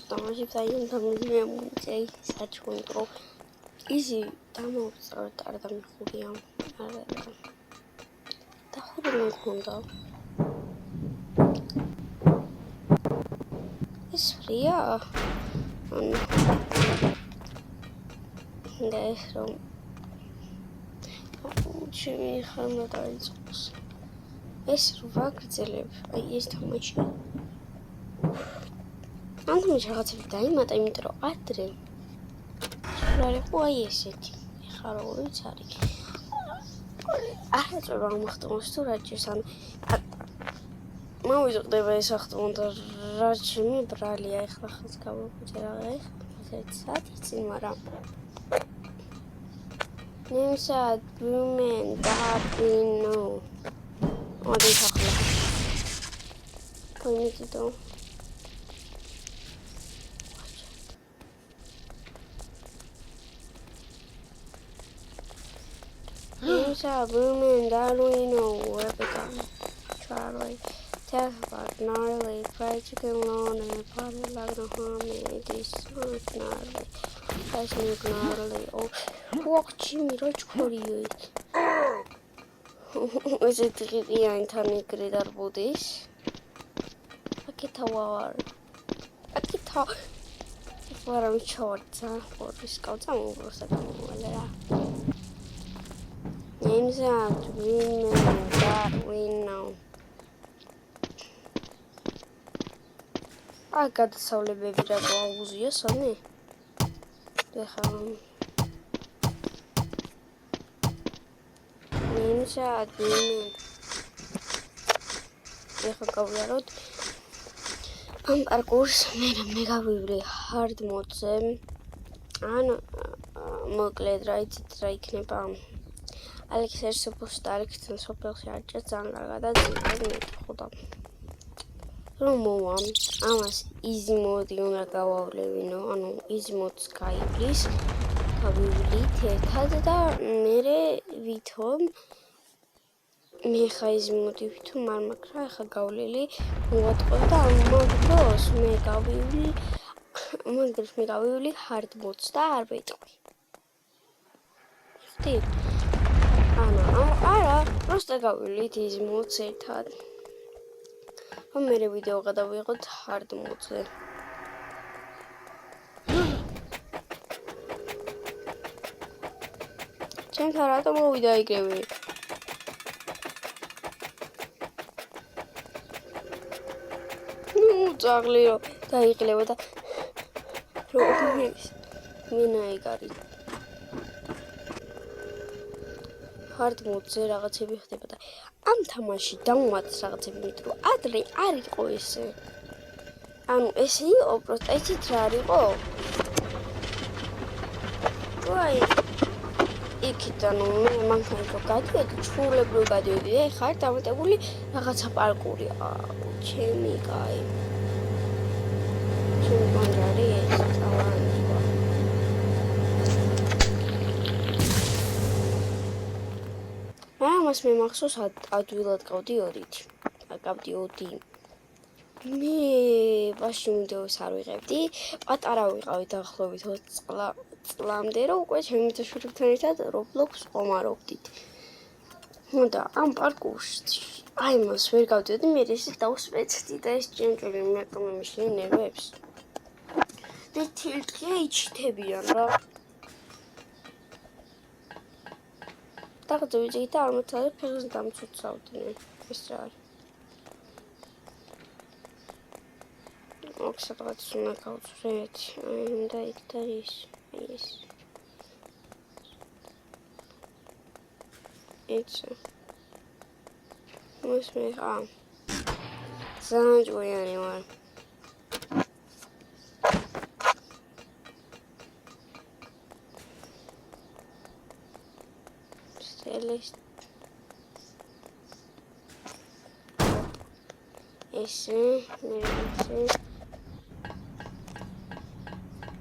Tamam, sayın tamamlayamam şey saçmalık. İzi tamam adam kuruyam. Daha bir konuda. İspriya. Ne son. Şimdi xanadayız. Es vakitler. Ay istamaç. Anladım şahsen daima იმიტომ რომ ადრე სულარი ხო აი ესეთი ხარო ვიცარი აღწევა მოხდომს თუ რაჭის ან მოვიზღდება ეს ახტმო და რაჭიმი ბრალია ეხლა ხალხს გავუკვირდა რა ეხლა საათი წინ მაგრამ ნიმსა ბუმენ დაბინო ოდი ხახლა პოინტიდო Nisa Boomin Darwino Webcam Charlie Tesla Gnarly Fried Chicken Lawn and Potted Lagnahome This Gnarly Fashion Gnarly Oh Walk Jimmy Roach Korea Is it the Antony Gridar Buddhist? Akitawar Akita For a short for the scouts and over Names are women that we know. I got the soul baby that was your son. Names are women. Our course made a mega really hard mode. And Muggled right strike Nepal. Alexer supposed to Alexer supposed to just that's it. Romo Amas easy mode you know easy mode sky please. Kavili Tada Mere Vitom Mechais motive to Marmacra Gaulili what was Megavili hard mode star bait. არა, просто გავვილით ის მოდს ერთად. მე ვიდეო გადავიღოთ hard mode-ზე. ჩემთან რატო მოვიდა იგივე? ძაღლი რო დაიყლება და მინაიგარი hard mode-ზე რაღაცები ხდება და ამ თამაში დავუმატეთ რაღაცები მეტრო ადრე არ იყო ესე ანუ ესე იყო პროსტა ისიც რა არ იყო ვაი იქიდან მე მანქანა რო გადიოდი ჩხულებრივ გადიოდი და ეხლა არ დამატებული რაღაცა პარკური ჩემი კაი ჩემი მანდარი ეს წავანი მას მე მახსოვს ადვილად გავდი 2-ით. Გავდი 2. მე ბაში ვიდეოს არ ვიღებდი. პატარა ვიყავი დაახლოებით 20 წლამდე, რომ უკვე ჩემი თაშურებთან ერთად Roblox ყომარავდით. და ამ პარკურს აი მას ვერ გავდიოდი, მე ესე დავსვეცდი და ეს ჭენჭული მეკმე მიშლი ნერვებს. და თილტყია იჩითებიან რა. Dacă uite, am uitat pe rând am țuțat din păstrar. O să fac una cauțuret. Am dat taris. Yes. It's. What's my arm? Sounds way anyway.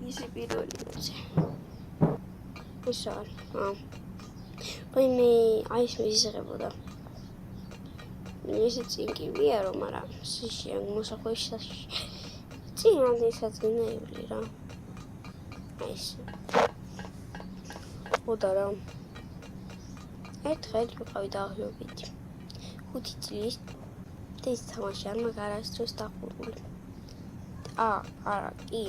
Esse pirulite. Sorry. Poi mi ai smisere boda. ესე წინ კი ვიარო, მაგრამ სიშია მოსახვეში წინ ამდენსაც გინევლი რა. ეს. ოდა რა. ერთხელ ვიყავი დაღლობით. 5 წლის ეს თამაში არ მაგარასდროს დახურული. არა, კი.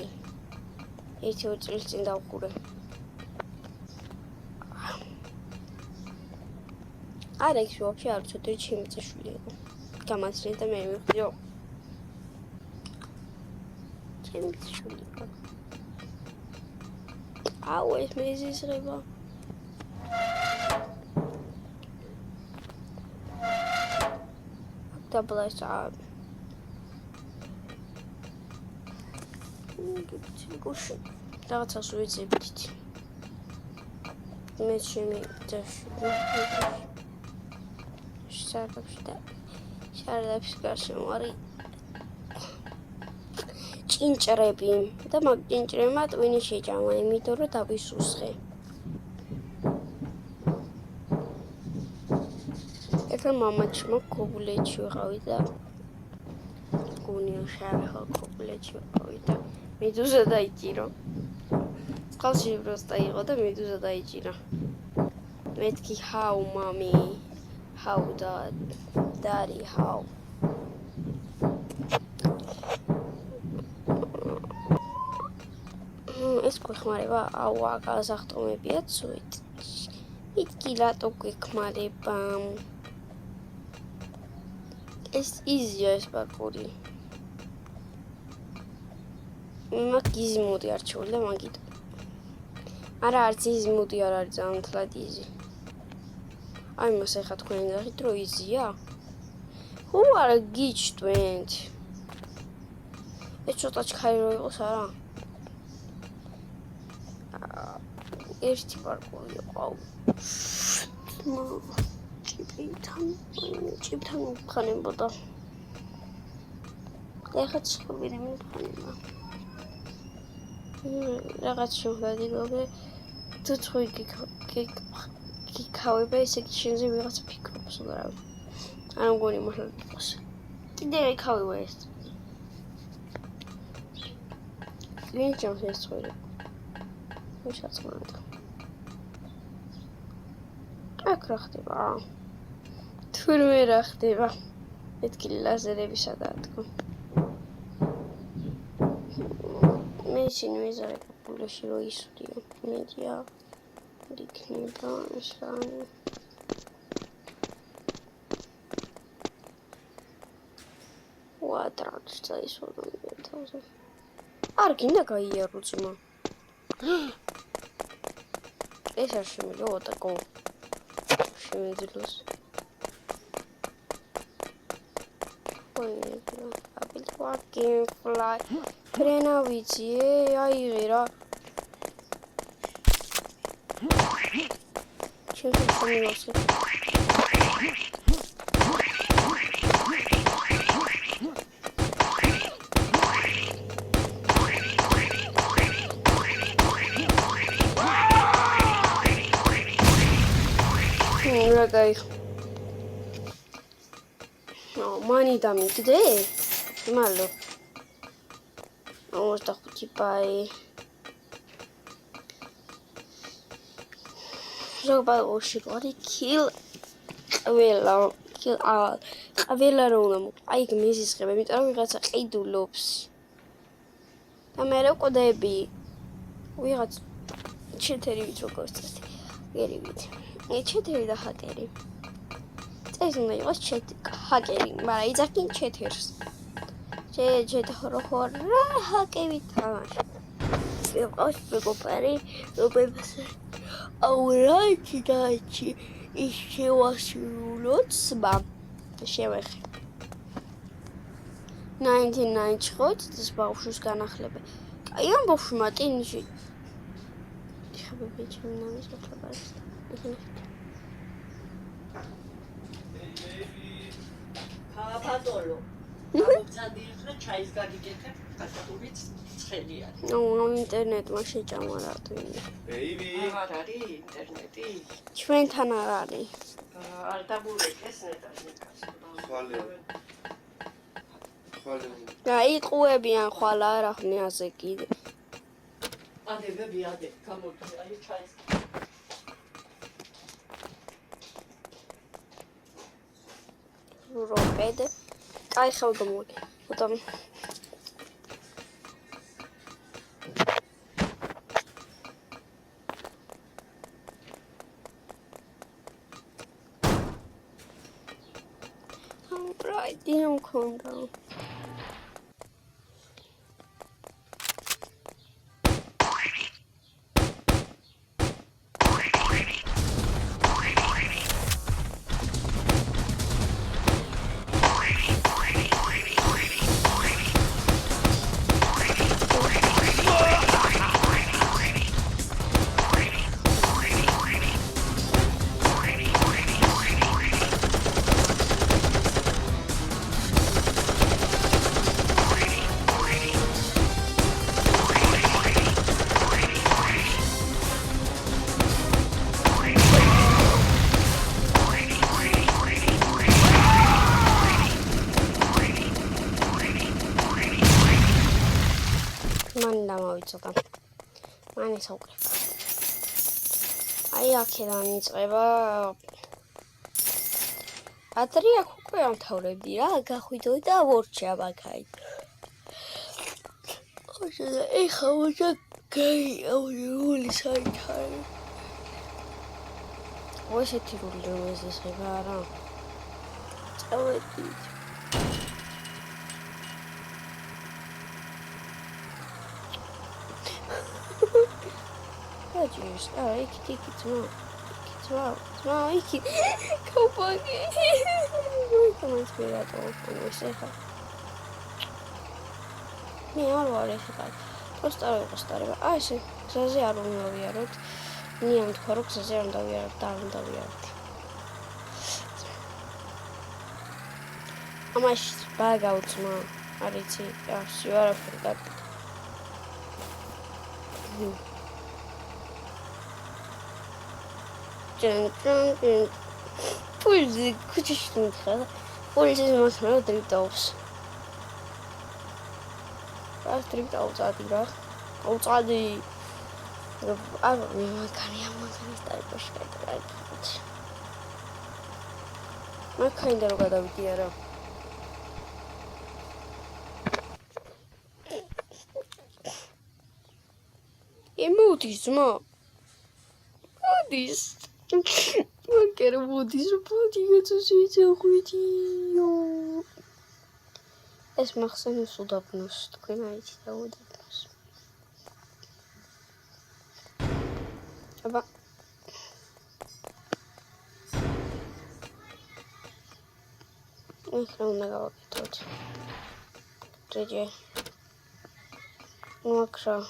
1-2 წლის წინ დავხურე. არა, ის ვაფშე არ ვიცოდი, ჩემი წაშვილი იყო. გამაცრე და მე მივხვდი. ჩემი წაშვილი იყო. აუ, ეს მეზიზღება. დაბლასა. გიჩიკუში. რაღაცას ვიძებდით. მე ჩემი წაშვილი. შარდაფს გასმარი ჭინჭრები და მაგ ჭინჭრებმა ტვინი შეჭამა, იმიტომ რომ დავისუსხე. ეხლა მამაჩმა ქობულეთში ვიყავი და გუნიო შარხა ქობულეთში ვიყავი და მედუზა დაიჭირო. წყალში პროსტა იყო და მედუზა დაიჭირა. მეთქი how mommy how daddy how ეს გვეხმარება აუა გაზახტომებია ცუით იტკი რატო გვეხმარება ეს იზია ეს ბაკური მაგ იზმოდი არჩეული და მაგით არა არც იზმოდი არ არის ძალიან თლად იზი აი მას ახლა თქვენ ნახეთ რომ იზია ხო არა გიჩვენთ ეს ცოტა ჩქარი რო იყოს არა ერთი პარკური ყავ ჭიპთან ხანებოდა ეხლა ცხოველი მიფხანება რაღაც შევდადი გოგე თუ თქვი გიქავება ესე იგი შენზე ვიღაცა ფიქრობს უბრალოდ არ მგონი მართლა იყოს კიდე ეკავება ეს ვინ ჯამს ეს ცხოველი ვისაც მანდ აქ რა ხდება თურმე რა ხდება მეთქი ლაზერები სადაა მე შენ ვიზარე პოპულაში რო ისუდიო მედია იქნება შანი ვატრაკს წაისვოდა თავზე არ გინდა გაიარო ძმა ეს არ შემიძლია ოტაკო შემიძლია აბილ fucking fly ფრენა ვიცი აიღე რა ჩემს შემიძლია Ragay. No, mani da mi kde? Malo. Vamos a jugar Joga o shikori kill all. Avela ronam. Ai que me escreve, me tra ვიღაცა ყიდულობს. და მე რა ყოდები. ვიღაც ჩეთერი ვით როგორ წესი. გერივით. ჩეთერი და ჰაკერი. ეს უნდა იყოს ჰაკერი, მაგრამ იძახინ ჩეთერს. ჩეთრო ხორა ჰაკერი თამაში. ვიყავს მეგობარი, რომელიც აურაჩი დაჩი ის შევასრულოთ სმა. შევეხე. 99 ხოთ ეს ბავშვის განახლება. აი ამ ბავშვმა ტინში. ხაბები ჩემი ნამის მოხლაბარს. Papa-tolo. Zadire çayız gagikete kataturit ცხელია. ნუ ინტერნეტმა შეჭამა რა თუ. Baby. არ არის ინტერნეტი. ჩვენთან არ არის. არ დაბურეკეს ნეტას. ხვალე. რა იყუებიან ხვალ არ ახნე ასე კიდე. ადებები ადე, გამოდი, აი ჩაის. როპედე. კაი ხელგამოდი. უთამ დინო მქონდა. მან დამავიწოდა. მან ისაუბრე. აი აქედან იწყება. ატრი აქ უკვე ამთავრებდი რა, გახვიდოდი და ვორჩა მაგაი. ხოჭა ეხა ვორჩა გაიაული საითარი. ესეთი რული რომ ეზესება არა. წავედი. Just, I can take it tomorrow. Tomorrow, I can go back. Come on, spirit at all. I'm going to say her. Me, I'll worry if I postare. I say, Sazi, I don't know where it. Me, I'm Korok, Sazi, and we are down the weird. I must bag out tomorrow. I did see, yes, you are for that. Пульзы, куча штук. Пульзы можно тридцать. Раз тридцать один. Один. А мы kann стать пошкай. Мы kind of got out here. Emotismo. Modis. Eu quero modis, eu podia dizer ruidinho. Es macht seine Sodapnuss. Du kannst da Sodapnuss. Aber ich glaube, da war ich tot. Drehe. Nur klar.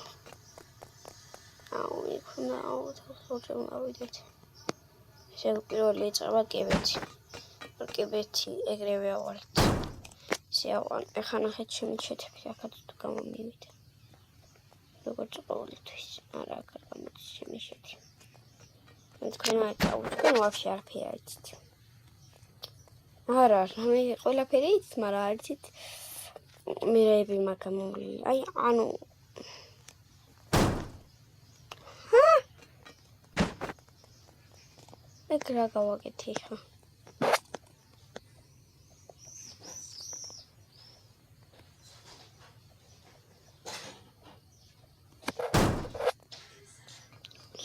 Au, ich kann auch das schon ausprobiert. Ich habe gerade aber gebet, ეგრევე ავარეთ. სიავან, ეხლა ნახეთ შემიჩეთები, აქაც თუ გამომივიდა. როგორც ყოველთვის, არა, აქ არ გამოდის შემიჩეთი. თქვენ თქვენ ვაფშე არაფერი არ იცით. არა, მე ყველაფერი იცით, მაგრამ არ იცით მირეები მაგამოვლილი. აი, ანუ ეგ რა გავაკეთე ხა?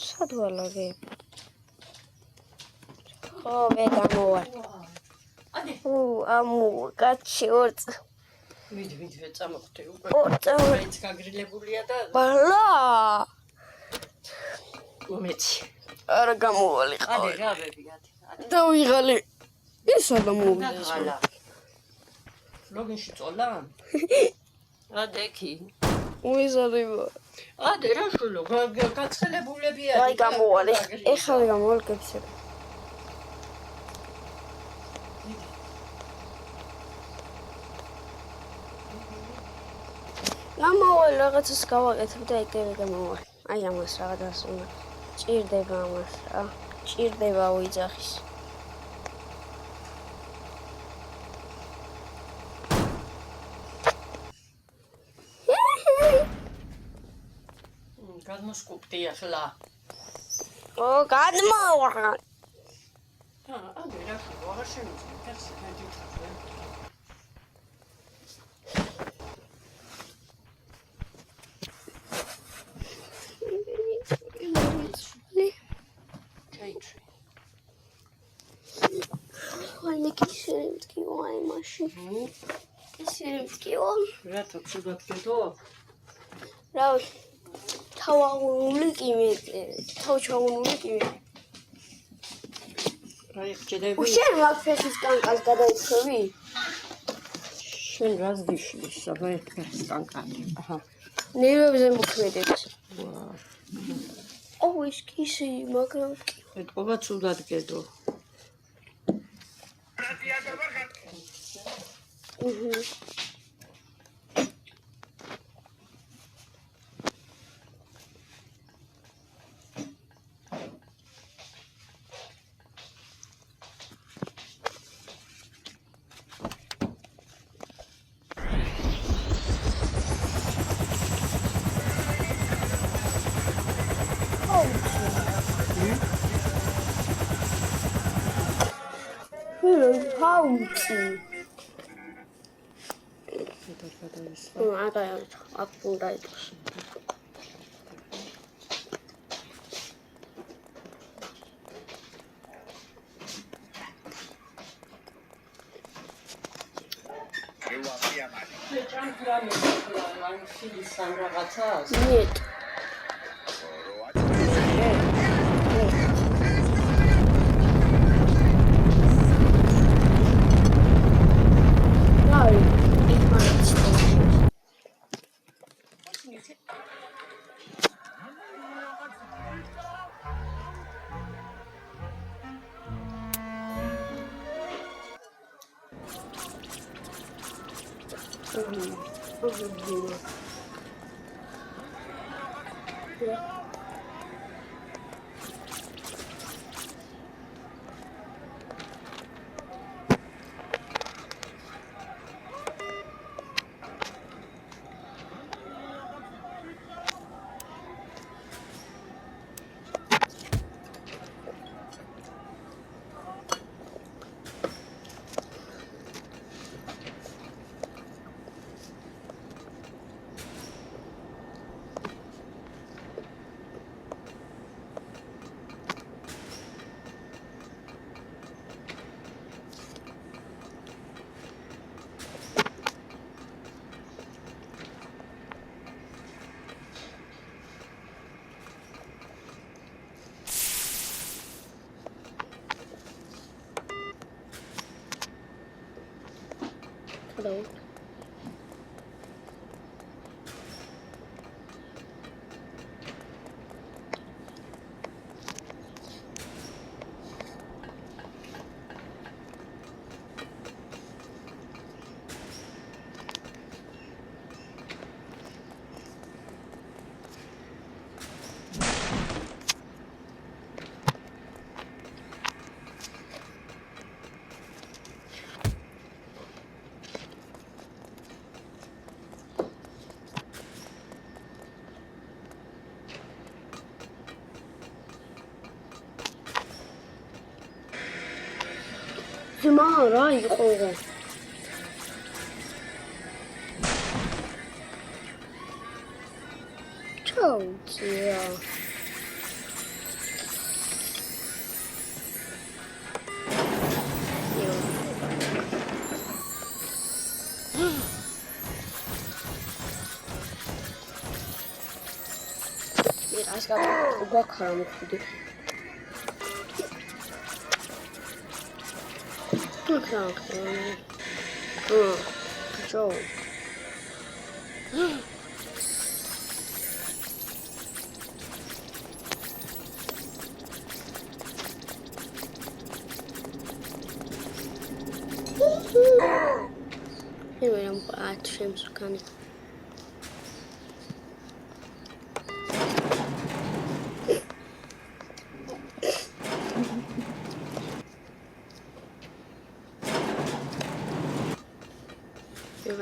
სად ვალაგე? ხო, მე გამოვარ. ადი. ამო, გაჩიორწ. მიდი, წამოხდე უკვე. რაიც გაგრილებულია და ბალა. უმეცი. არა გამოვალი ყავი. ადი, რა ვები, ადი. დავიღალე. ისა და მოვიდა. ლოგინში წოლა? ადექი. უიზარება. ადი, რა შულო, გაცხელებულებია. აი გამოვალი. ეხლა გამოვალი გეცე. გამოვალი რაღაცას გავაკეთებ და ეგრევე გამოვალი. აი ამას რაღაცას უნდა ჭირდება ამას რა. ჭირდება უიძახის. გადმოსკუპტი ახლა. ო, გადმოვა. ანუ რა ხო, აღარ შემიძლია თასი გადიჭრა. ჩაიჭრა. ვაიმე კისერი მткиო აი მაშინ. კისერი მткиო. რატო ცუდად გედო? რავი. თავაღუნული კი მე. თავჩაღუნული კი მე. აი ხჭედები. შენ მაგ ფეხის კანკას გადაიცხოვი? შენ რას გიშლის? აბა ერთ ფეხის კანკანი. აჰა. ნერვებზე მოქმედებს. ვა. ო, ის კისერი, მაგრამ ეთყობა ცუდად გედო. Pauci. Aga appunto. Нет. Hello. ძმა რა იყო? ჩაუწია. მე რას გაქვაქარა მოხდი. Okay. Joe. Here I'm at Shams Khan.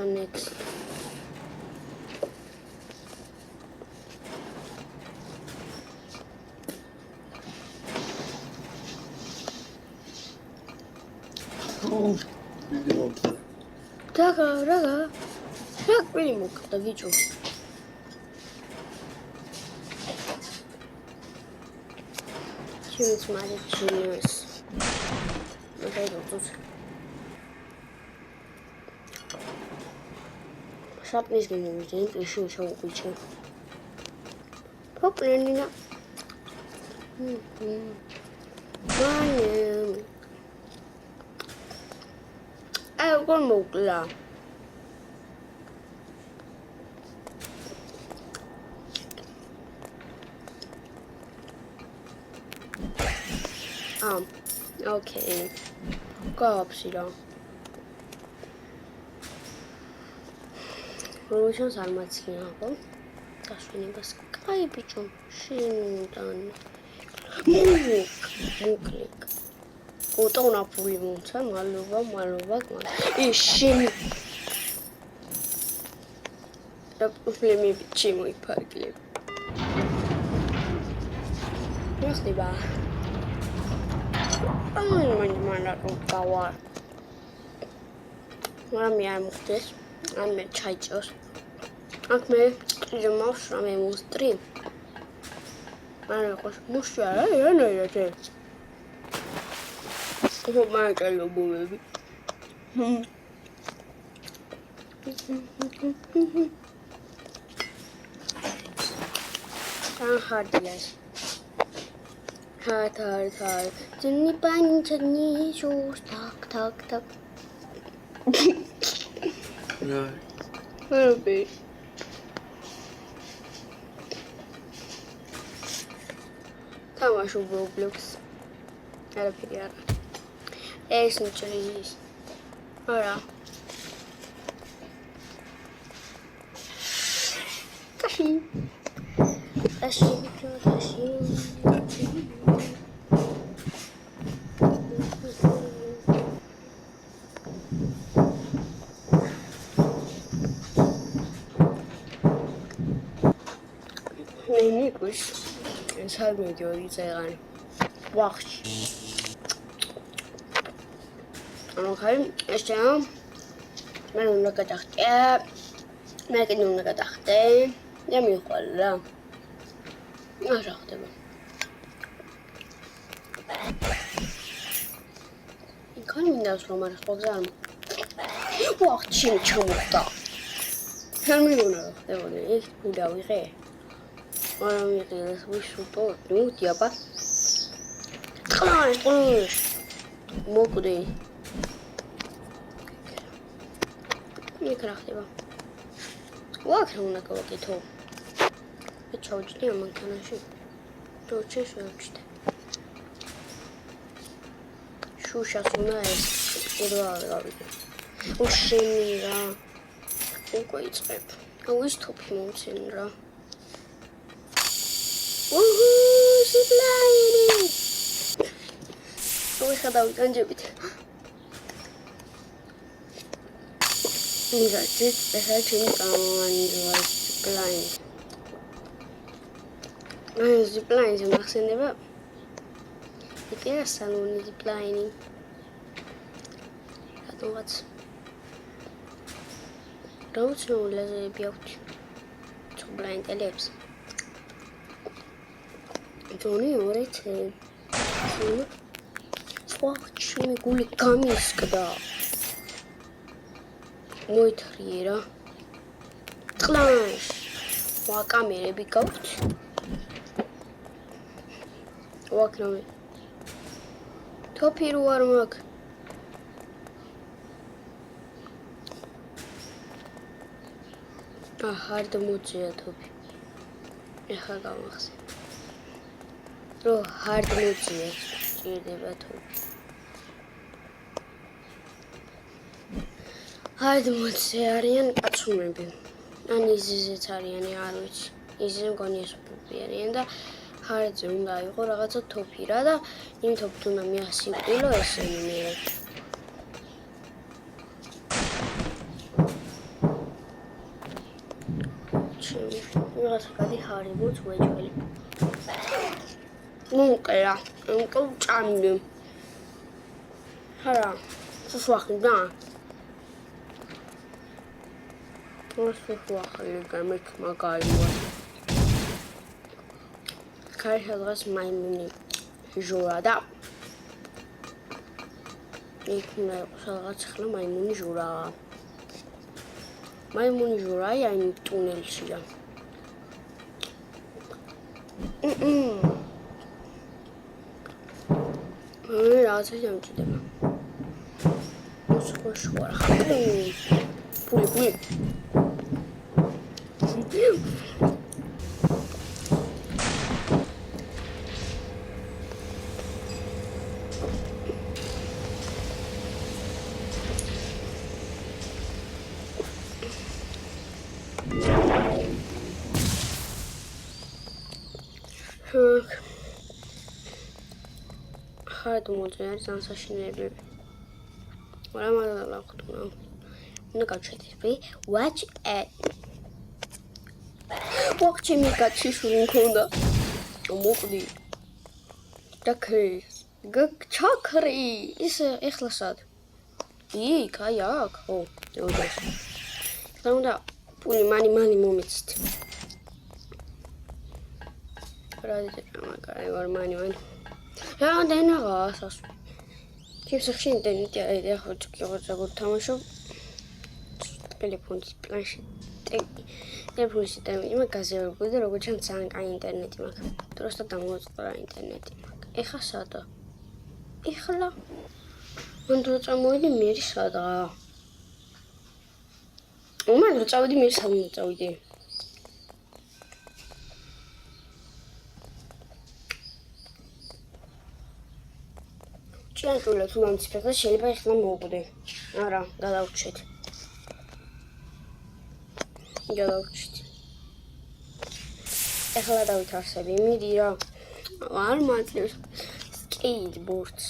Next. Raga. Ragbili mokda vichu. Choose my genius. Okay, don't. Sapnis geliyor işte. Işığı çabuk için. Hop önüne. Annem. Ay con mukla. Okay. Kapsila. Roşan sarmatsın yapalım. Taşını bas. Kaybıcım. Şimdiden. Muklik. Oto na puli monta. Maluva. İşin. Problemi biçimi parkli. Nasıl ba? Mana kawar. Mana miyamuktes. Anne çay içiyoruz. Akme cımaş rame mustri. Anne koşmuş ya ne yapıyor? Oh my god, bu baby. Sen hardiler. Har. Cini pan cini şuş tak. No. Baby. Tamam şu Roblox. Era pigliare. Non ce l'hai. Ora. Tashi. Ne kuş? Sarmıyor diyor yani. Vahş. Okay, işte ben onu kadar Merken onu kadar Yemiyor valla. Aşağıda bu. Kalbimden sonra soracağım. Vahşin çamurda. Kalbimden onu kadar ilk bu da bir Orang yang susu tu tiapa? Konuş. Moku değil. Ne kadar diyor? Vakit kadar gidiyor. Bir çocuk diyor man kana şu. Çocuk şu işte. Şu şasına Eduardo abi. O şemira. O koyacak. O iş toplumun senra. Woohoo! She's flying! Tôi đã önce bir Güzel, mesela çünkü zipline sama sini ba? Dikira salon ziplining. Atau what? Roads no laser biot. Zipline teleps. Johnny orete. Fortune guli kamis kada. Moitrira. Clash. Wa kamera bir kaut. Wakname. Topir varmak. Harda muciya topi. Eha kalmaz. O harda muciya. Yerde topi. Harda muciya arayan açılmıyor. Ani izizet arayani არ ვიცი. Izizem გონია სუპერპი არიან და ჰარდზე უნდა იყო რაღაცა თოფი რა და იმ თოფით უნდა მიასიკვდილო ესენი მე. რაღაცა გადი ჰარიბოც ვეჭველი. მოკლა, კუჭამი. ჰარა, სუსვახი და. მოსხვა ხელი გამექ მაგაივა. კაი ხელს მაიმუნი ჟურა და იქნა რაღაც ხლა მაიმუნი ჟურა. მაიმუნი ჟურაა იმ ტუნელშია. რაღაცა დამჭირდება. მოსხვა შუა ხელი. Пули. Хай думаю, я сам сошнебе. Рамада лахтуна. Ну как читать? Watch it. Watch me качи шунконда. Мокли. Такой. Чакри. Ихласад. И каяк. О, вот. Тогда пули мани момент. Ради магай вармани. Я дэнагаас. Кипсахшин интернет я хочу киото тамашо. Телефоნის პლანშეტი. Телефоნის და მაგაზერებული და როგორც ჩანს ძალიან კაი ინტერნეტი მაქვს. Просто დამოწყდა ინტერნეტი მაქვს. ეხა სადა? ეხლა მან რო წამოვიდი მერი სადაა? მან რო წავიდი მერი სად წავიდი? ჭიანჭულა თუ მომწიფება შეიძლება ეხლა მოვუყდე. არა, გადავჭეთ. ეხლა დავითარსები, მიდი რა. არ მაწევს სკეიტბორდს.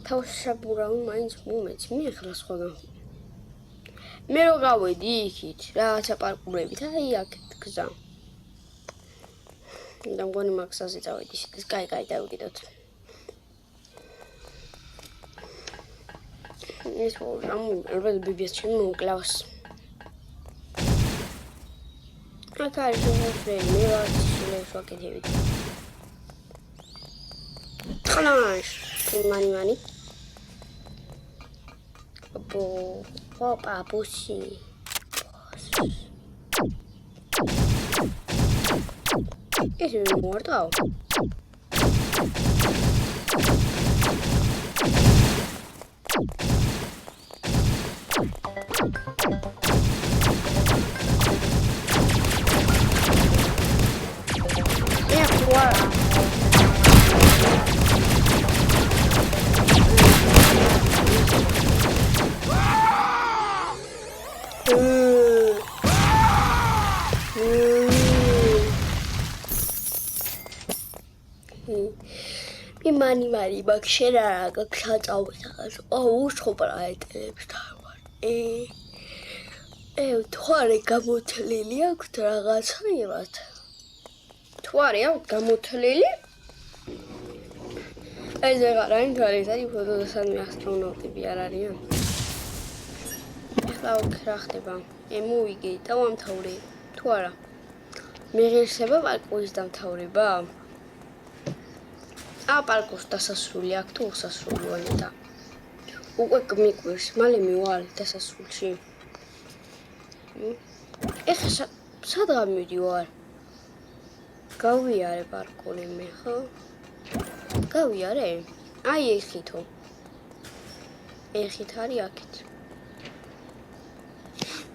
თავს შაბურავი მაინც მომეც, მე ეხლა სხვაგან. მე რო გავედი იქით, რაღაცა პარკურებით, აი აქეთ გზა. და მგონი მაქსაზე წავედი, ეს კაი დავიკიდოთ. ეს რა ბიბიას ჩემი მოკლავს. Acá somos primeros les faketivi. Khalash, mani. Opa, pusi. Esse é mortal. Mani bakşera gakşatavsaz. უშხობრა ეტელებს თავარ. თვარე გამოთლილი აქვთ რაღაცნაირად. თვარე აქვთ გამოთლილი? ეს ვეღარ არის თვალისარი ფოტოსანი ასტრონავტები არ არიან. ეხლა რა ხდება? მოვიგე და ვამთავრე. თუ არა. მე ღირსება პარკურის დამთავრება? პარკურს დასასრული აქ თუ უსასრულოა და უკვე მიყვირს, მალე მივალ დასასრულში. ეხლა სად გამივიდივარ? გავიარე პარკური მე, ხო? გავიარე? აი ეხითო. ეხით არის აქეთ.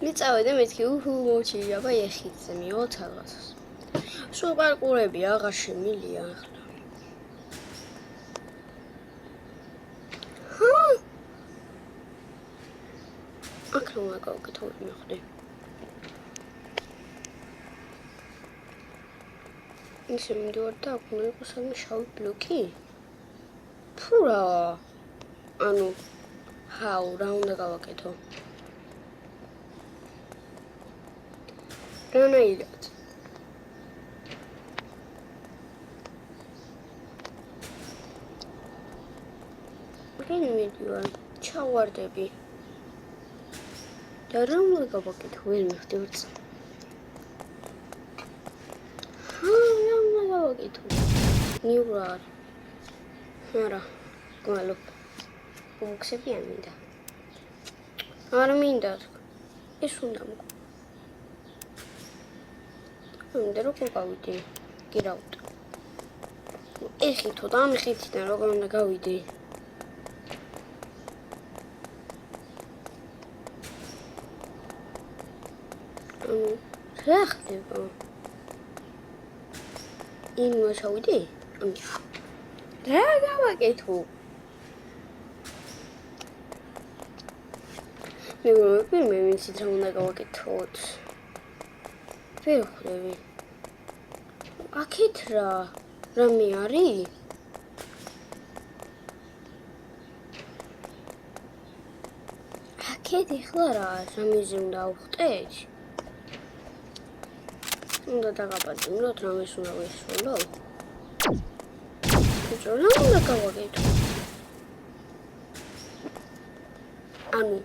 მე წავედი მეთქი მოჩია და ეხითზე მივოთ რაღაცას. სულ პარკურები აღარ შემილია ახლა. Aklıma kalktı olmadı. Şimdi orada aklıma kusanmış şahit bloki. Pura. Anu. How round kalktı. Rana ilat. Benim diyor. Çavardı bir. და რა უნდა გავაკეთო? ვერ მიხდივ. რა უნდა გავაკეთო? ნივრარ. არა, გვალობ. უხსები არ მინდა. არ მინდა. ეს უნდა მო. უნდა როგორ გავიდე? გირავთ. ეხითო და ამ ხითიდან როგორ უნდა გავიდე? რა ხდება? იმას ჩავიდე? რა გავაკეთო? მე ვიცით რა უნდა გავაკეთოთ. ვერ ხვდები. აქეთ რამე არის? აქეთ ეხლა რა რამეზე უნდა ავხტეთ? უნდა დაგაპატიმროთ, რამეს უნდა ვისრულო? ბიჭო, რა უნდა გავაკეთო? ანუ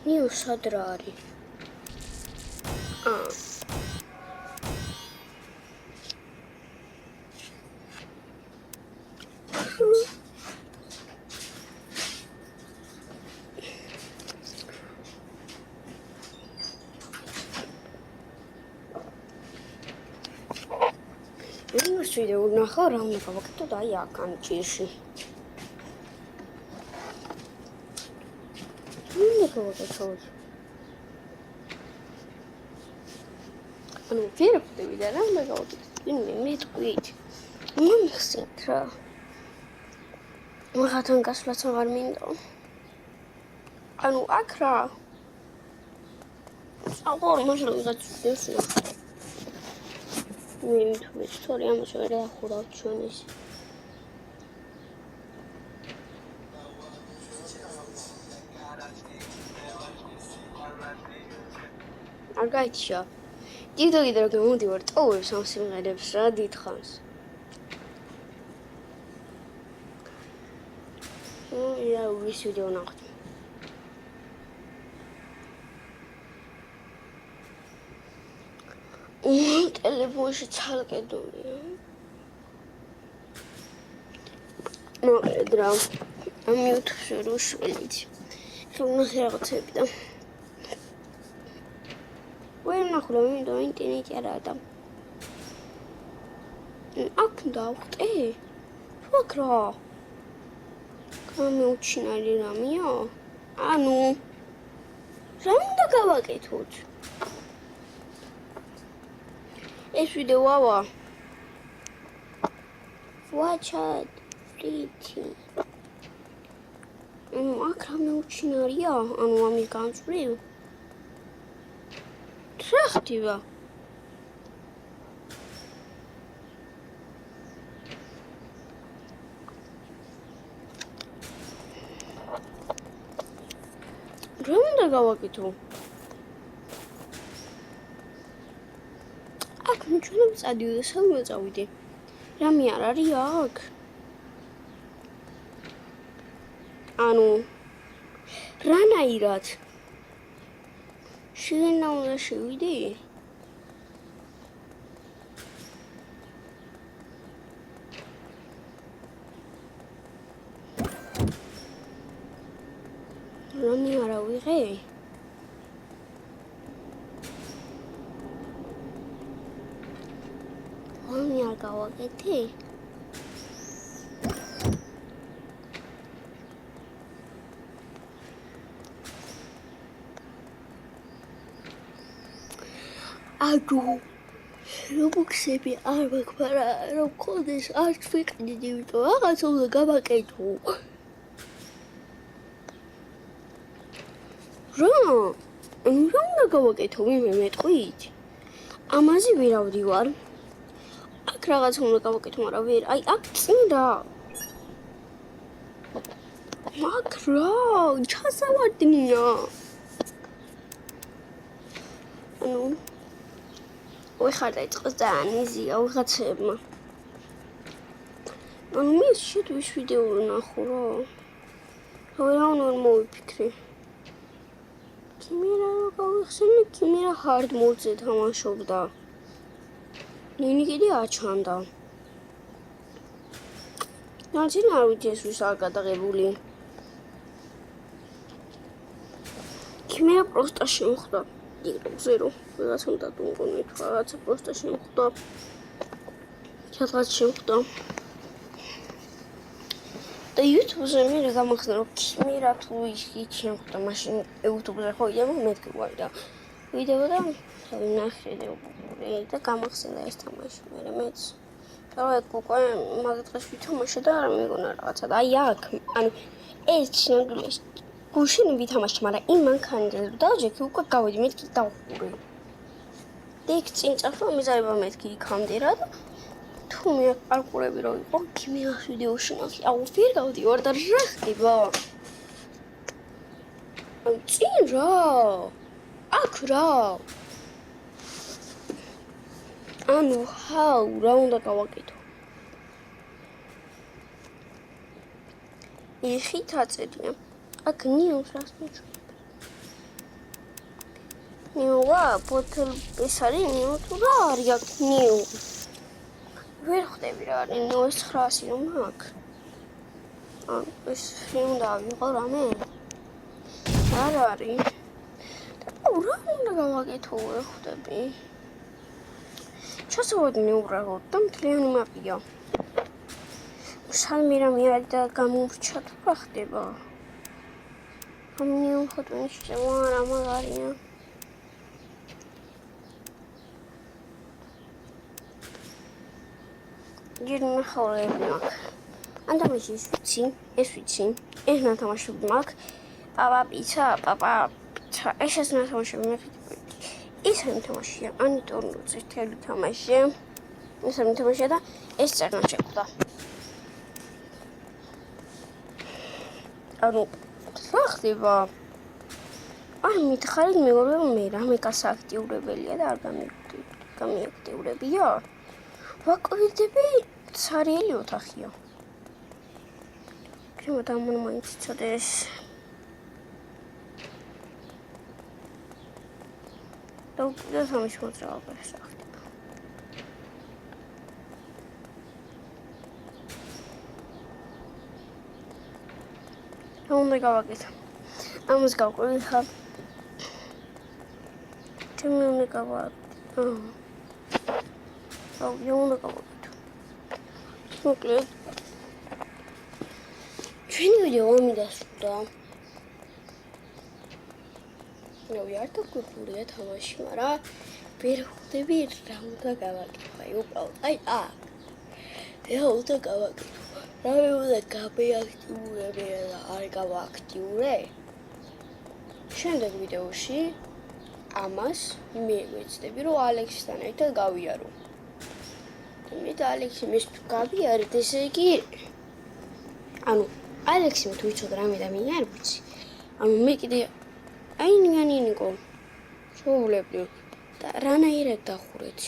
ნიუ სად რა არის? იმას ვიდეო ვნახავ, რა უნდა გავაკეთო და აი აქ ამ ჭირში. ანუ ვერ ხვდები და რა უნდა გავაკეთო? მე თქვით. მომიხსენთ რა. მაგათან გასვლაც აღარ მინდა. ანუ აქ რა. აღარ მოსულ ვიღაც ვიდეოს. მე თვითონ სწორი ამას ვერ ახურავ ჩვენ ის. არ გაიჩია. TikTok-ი და როგორ მოდივარ, ტოვებს ამ სიმღერებს რა დიდხანს. Ja, ვის ვიდეო ნახდი. ტელეფონში ცალკედურია. მოედრა. ამ YouTube-ში რუშველით. ხმნახე რაღაცები და ვერ ნახულო მინდა ინტერნეტი არა და აქ დავხტე? ფაქ რა? გამეუჩინარი რამეა? ანუ რა უნდა გავაკეთოთ? ეს ვიდეოა. Watch-it, free-ი. აქ გამეუჩინარია? ანუ ამის განწვრილ? რა ხდება? რა უნდა გავაკეთო? აქ მიჩვენებს წადიო და სანვე წავიდე. რამე არ არის აქ? ანუ რანაირად? შენ უნდა შევიდე? რამე არა ვიღე? რამე არ გავაკეთე? Adu, Robuxები არ მაქვს, მაგრამ რომ გქონდეს არც ვიყიდით, იმიტომ რაღაც უნდა გავაკეთო. რა უნდა გავაკეთო? მე მეტყვით? ამაზე ვერ ავდივარ. აქ რაღაც უნდა გავაკეთო, მაგრამ ვერ. აი, აქ წინდა. აქ რა, ჩასავარდნია. ანუ ვიხარ დაიწყოს და ანიზია ვიღაცებმა. ანუ მე შეთვის ვიდეო ვნახო რა. ვერავნარ მოვიფიქრე. Kimera გავიხსენე, Kimera hard mode-ზე თამაშობდა. ნინი კიდე აჩანდა. ნაცინ არ ვიცი ეს ვის არ გადაღებული. Kimera просто შემხვდა. იგროზე რომ რაღაც უნდა დუმგონი თუ რაღაცა просто შემხვდა. სადღაც შემხვდა. და YouTube-ზე მე გამახსნა რომ Kimera თუ ის შემხვდა, მაშინ YouTube-ზე ხო იდება მეთქი და ვიდეო და ნახე და გამახსენდა ეს თამაში მე მეც. და უკვე მაგ დღეს ვითამაშე და არ მეგონა რაღაცა და აი აქ ანუ ეს ჩინებული გუშინ ვითამაშე, მაგრამ იმ მანქანაზე დავჯექი უკვე გავედი მეთქი დავხურე. და იქ წინ წახლა მიზარება მეთქი იქამდე რა და თუ მე პარკურები რო იყო Kimera-ს ვიდეოში ნახე. აუ ვერ გავდივარ და რა ხდება? აუ წინ რა? აქ რა? ანუ ჰაუ რა უნდა გავაკეთო? ეხით აწერია. აქ ნიუს რას მიჩვენა? ნიუა ბოთლ ეს არის ნიუ თუ რა არის აქ ნიუ? ვერ ხვდები რა არის ნიუ 900 რომ აქ. ანუ ეს უნდა ვიყო რამე? არ არის. აუ რა უნდა გავაკეთო ვერ ხვდები? ჩასავოდნენ უბრალოდ და მთლიანი მაპია. სამი რამე არის და გამორჩა თუ რა ხდება? ამნი ხოთუნ შევა რა მაგარია. ჯერ ნახავლები მაგ. ანდამაში ეს ვიცი. ეს ნათამაშები მაგ. პაპა პიცა. ეს ნათამაშები მე ის არ თამაშია, ანიტორნუც ერთელი თამაშია. ეს არ თამაშია და ეს წერნა შეკვდა. ანუ რა ხდება? არ მითხარით მეგობრებო მე რამე გასააქტიურებელია და არ გამიაქტიურებია. ვაკვირდები ცარიელი ოთახია. ჩემო დამონ მაინც იცოდეს. და სამის მოძრაობა ხდება. რა უნდა გავაკეთო? ამას გავყვი ხარ. ჩემი უნდა გავაკეთო. აუ, უნდა გავაკეთო. მოკლედ. ჩვენი ვიდეო მიდასრულდა. ნუ არ დაგგვირგვულია თამაში, მაგრამ ვერ ხვდები რა უნდა გავაკეთო. აი უბრალოდ აი აქ. რა უნდა გავაკეთო? რა უნდა გავაკეთო და არ გავაკეთე? შემდეგ ვიდეოში ამას მე ვეცდები რომ ალექსთან ერთად გავიარო. მე და ალექსი მის გავიარეთ, ესე იგი ანუ ალექსი თუ იცოდა რამე და მე არ ვიცი. ანუ მე კიდე აი ნინიკო შოულები და რანაირად დახურეთ.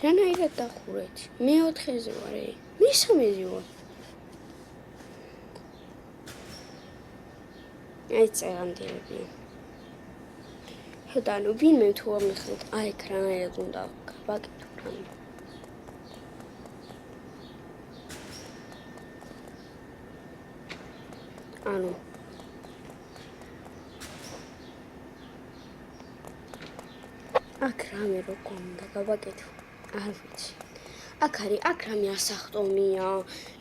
რანაირად დახურეთ. მე 4-ზე ვარ, მე 3-ზე ვარ. აი წერანტები. და ნუ ვინმე თუ ამიხოთ, აი რანაირად უნდა გავაკეთო რამე. ანუ აქ რამე როგორ უნდა გავაკეთო? არ ვიცი. აქ რამე ასახტომია,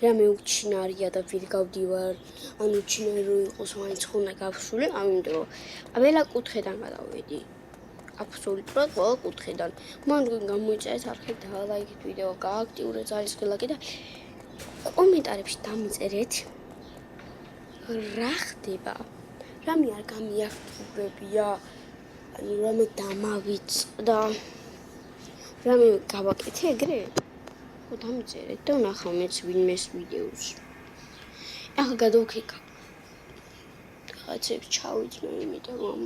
რამე უჩინარია და ვერ გავდივარ. ანუ უჩინარი რო იყოს, მაინც ხონა გავსული, ამიტომ რომ ყველა კუთხედან გადავედი. აბსოლუტურად ყველა კუთხედან. მან გამოიწერეთ არხით და ლაიქით ვიდეო, გააქტიურეთ ძალისხმელაკი და კომენტარებში დამიწერეთ. რა ხდება? რამე არ გამიაქტიურებია. ანუ რამე დამავიწყდა. რამე გავაკეთე ეგრე? ხო დამიწერეთ და ნახავ მეც ვინმეს ვიდეოს. ახლა გადავქეკა. რაღაცებს ჩავიძნო, იმიტომ რომ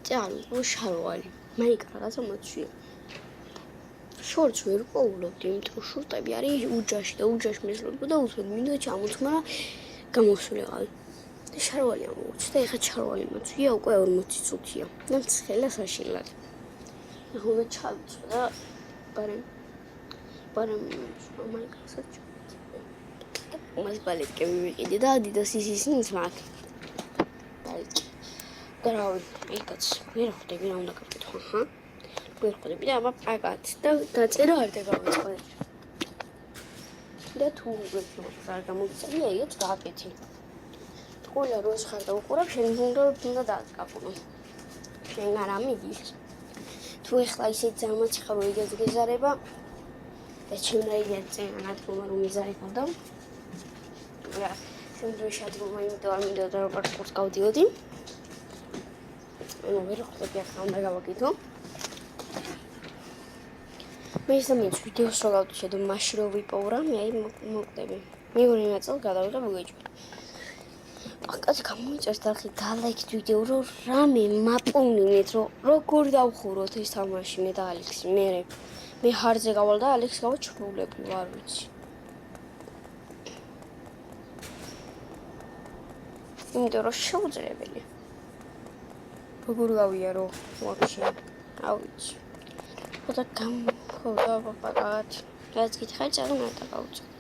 ძალიან შარვალი. მაიკა რაღაცა მოწვია. შორტს ვერ პოულობდი, იმიტომ რომ შორტები არის უჯაში და უჯაში მესლობ და უცებ მინდა ჩამოწ, მაგრამ გამოსულიყავი. და შარვალი ამოვუჩი და ეხა შარვალი მოწვია უკვე 40 წუთია. და მცხელა საშილად. ახლა ჩავიწვა და ბარემ მამაკაცად მას ბალეტკი მივიყიდე და Adidas-ის ისინიც მაგ. და რავი, ეკაც, ვერ ხვდები რა უნდა გავკითხო, ხა? ვერ ხვდები და აბა პაკად და დაწერა არ დაგავიწყე. და თუ გეცნობს არ გამოგწევია, ეგეც გააკეთე. ყველა როს ხარ და უყურებ, შენ უნდა დააკაპუნო. შენ არ ამიდის. თუ ეხლა ისეთ ზამაც ხარ, რომ ეგეც გეზარება და ჩვენ რაიდიან წერა ნათქმა რომ იზარება და რა, შენ დროში ადგილმა იმიტომ არ მინდოდა რომ პარკურს გავდიოდი. ანუ ვერ ხვდები ახლა უნდა გავაკეთო. მე ისე მეც ვიდეოს რო გავდიშე და მაშინ რო ვიპოვრა, მე აი მოკვდები. მეორე ნაწილი გადავიღე მოგეჭვი. აკაცი გამოიწერს და ხი დალაიქით ვიდეო რო რამე მაპოვნინეთ რომ როგორ დავხუროთ ეს თამაში მე და ალექსი მე ჰარზე გავალ და ალექსი გავა ჩხუბლები ვარ ვიცი. იმიტომ რომ შეუძლებელი. როგორ გავიარო ვაფშე ავიცი. ხოდა ხო და პაპაკად რაც გითხარ წაგნა და გავუწევ.